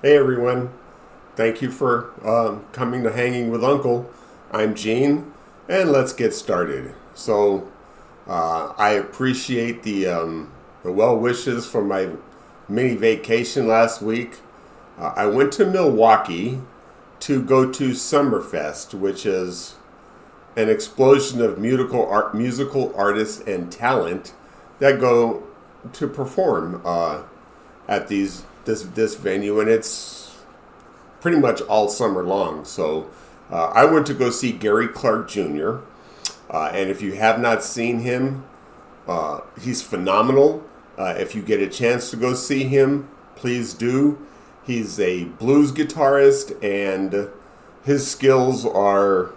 Hey everyone, thank you for coming to Hanging with Uncle. I'm Gene, and let's get started. I appreciate the well wishes for my mini vacation last week. I went to Milwaukee to go to Summerfest, which is an explosion of musical artists and talent that go to perform at this venue, and it's pretty much all summer long. I went to go see Gary Clark Jr. And if you have not seen him, he's phenomenal. If you get a chance to go see him, please do. He's a blues guitarist, and his skills are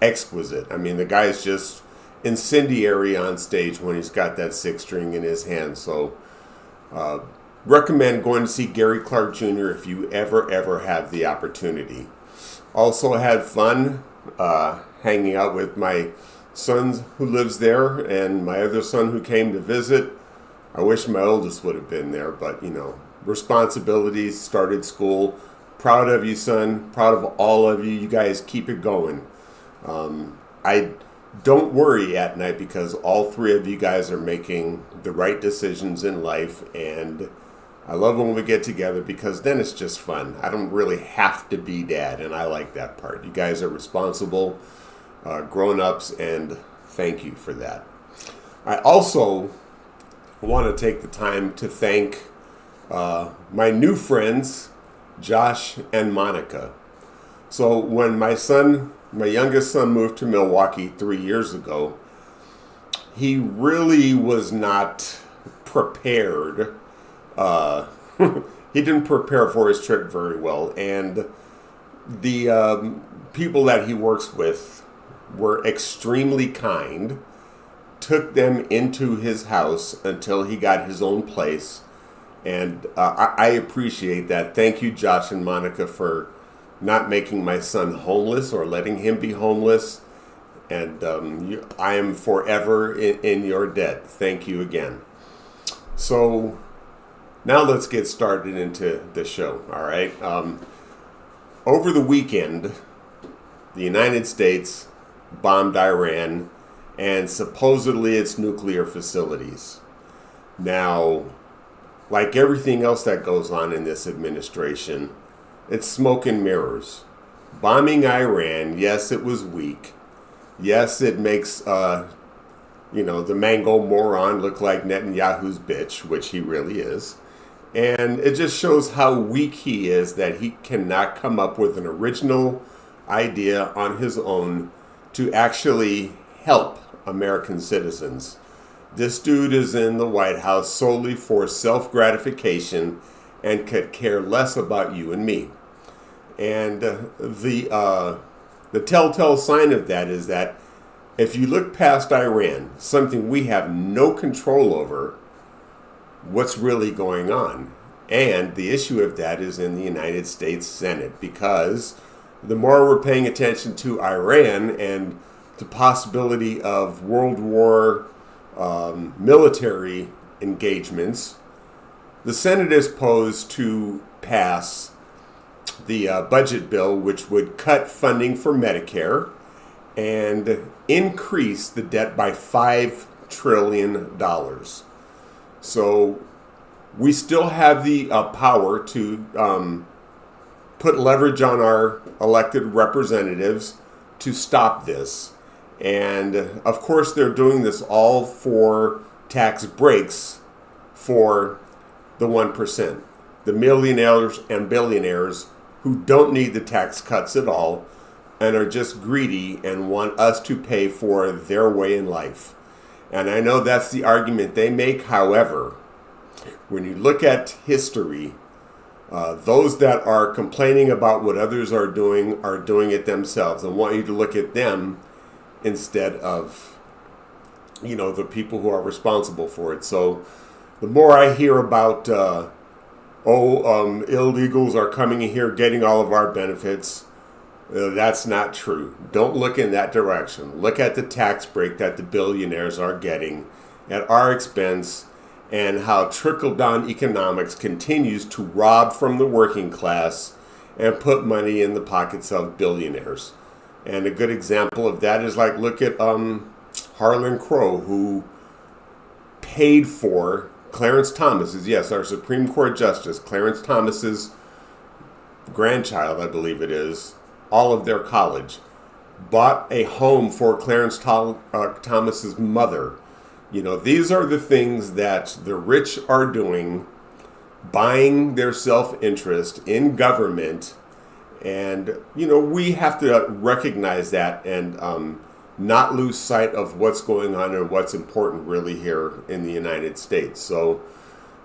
exquisite. I mean, the guy's just incendiary on stage when he's got that six string in his hand. Recommend going to see Gary Clark Jr. if you ever have the opportunity. Also had fun hanging out with my son who lives there and my other son who came to visit. I wish my oldest would have been there, but responsibilities, started school. Proud of you, son. Proud of all of you. You guys keep it going. I don't worry at night because all three of you guys are making the right decisions in life, and I love when we get together because then it's just fun. I don't really have to be dad, and I like that part. You guys are responsible grown-ups, and thank you for that. I also want to take the time to thank my new friends, Josh and Monica. So when my youngest son moved to Milwaukee 3 years ago, he really was not prepared. He didn't prepare for his trip very well, and the people that he works with were extremely kind, took them into his house until he got his own place, and I appreciate that. Thank you, Josh and Monica, for not making my son homeless or letting him be homeless, and I am forever in your debt. Thank you again. So now let's get started into the show, all right? Over the weekend, the United States bombed Iran and supposedly its nuclear facilities. Now, like everything else that goes on in this administration, it's smoke and mirrors. Bombing Iran, yes, it was weak. Yes, it makes the mango moron look like Netanyahu's bitch, which he really is. And it just shows how weak he is that he cannot come up with an original idea on his own to actually help American citizens. This dude is in the White House solely for self-gratification and could care less about you and me. And the telltale sign of that is that if you look past Iran, something we have no control over, what's really going on. And the issue of that is in the United States Senate, because the more we're paying attention to Iran and the possibility of World War military engagements, the Senate is posed to pass the budget bill, which would cut funding for Medicare and increase the debt by $5 trillion. So we still have the power to put leverage on our elected representatives to stop this. And of course, they're doing this all for tax breaks for the 1%, the millionaires and billionaires who don't need the tax cuts at all and are just greedy and want us to pay for their way in life. And I know that's the argument they make. However, when you look at history, those that are complaining about what others are doing it themselves. I want you to look at them instead of, the people who are responsible for it. So the more I hear about, illegals are coming in here getting all of our benefits, that's not true. Don't look in that direction. Look at the tax break that the billionaires are getting at our expense and how trickle-down economics continues to rob from the working class and put money in the pockets of billionaires. And a good example of that is like, look at Harlan Crow, who paid for Clarence Thomas's, yes, our Supreme Court Justice, Clarence Thomas's grandchild, I believe it is, all of their college. Bought a home for Clarence Thomas's mother. You know, these are the things that the rich are doing, buying their self-interest in government. And, you know, we have to recognize that and not lose sight of what's going on and what's important really here in the United States. So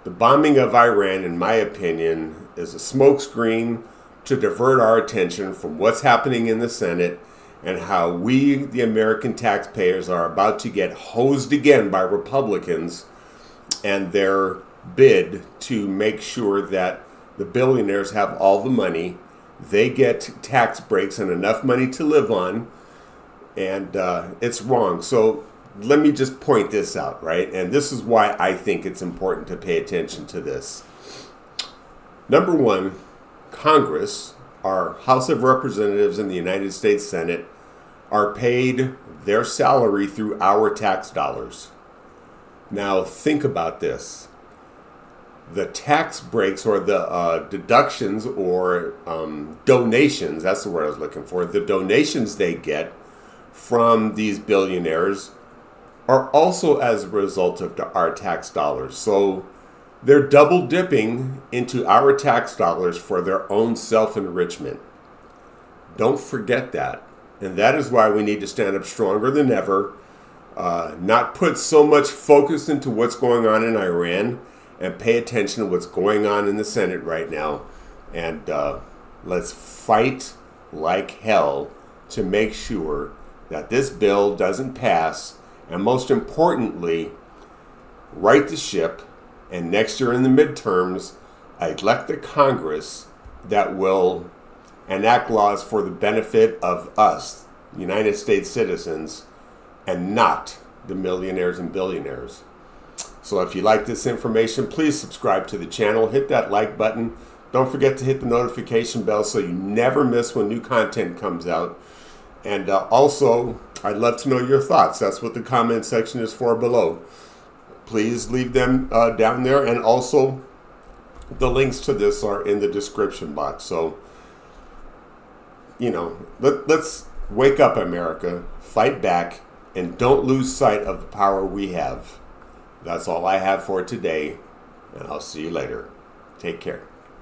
the bombing of Iran, in my opinion, is a smokescreen to divert our attention from what's happening in the Senate and how we, the American taxpayers, are about to get hosed again by Republicans and their bid to make sure that the billionaires have all the money, they get tax breaks and enough money to live on, and it's wrong. So let me just point this out, right? And this is why I think it's important to pay attention to this. Number one, Congress, our House of Representatives in the United States Senate, are paid their salary through our tax dollars. Now think about this. The tax breaks or the deductions or donations, that's the word I was looking for, the donations they get from these billionaires are also as a result of our tax dollars. So they're double dipping into our tax dollars for their own self-enrichment. Don't forget that. And that is why we need to stand up stronger than ever, not put so much focus into what's going on in Iran, and pay attention to what's going on in the Senate right now. And let's fight like hell to make sure that this bill doesn't pass. And most importantly, right the ship. And next year in the midterms, elect a Congress that will enact laws for the benefit of us, United States citizens, and not the millionaires and billionaires. So if you like this information, please subscribe to the channel. Hit that like button. Don't forget to hit the notification bell so you never miss when new content comes out. And also, I'd love to know your thoughts. That's what the comment section is for below. Please leave them down there. And also, the links to this are in the description box. So, you know, let's wake up, America. Fight back. And don't lose sight of the power we have. That's all I have for today. And I'll see you later. Take care.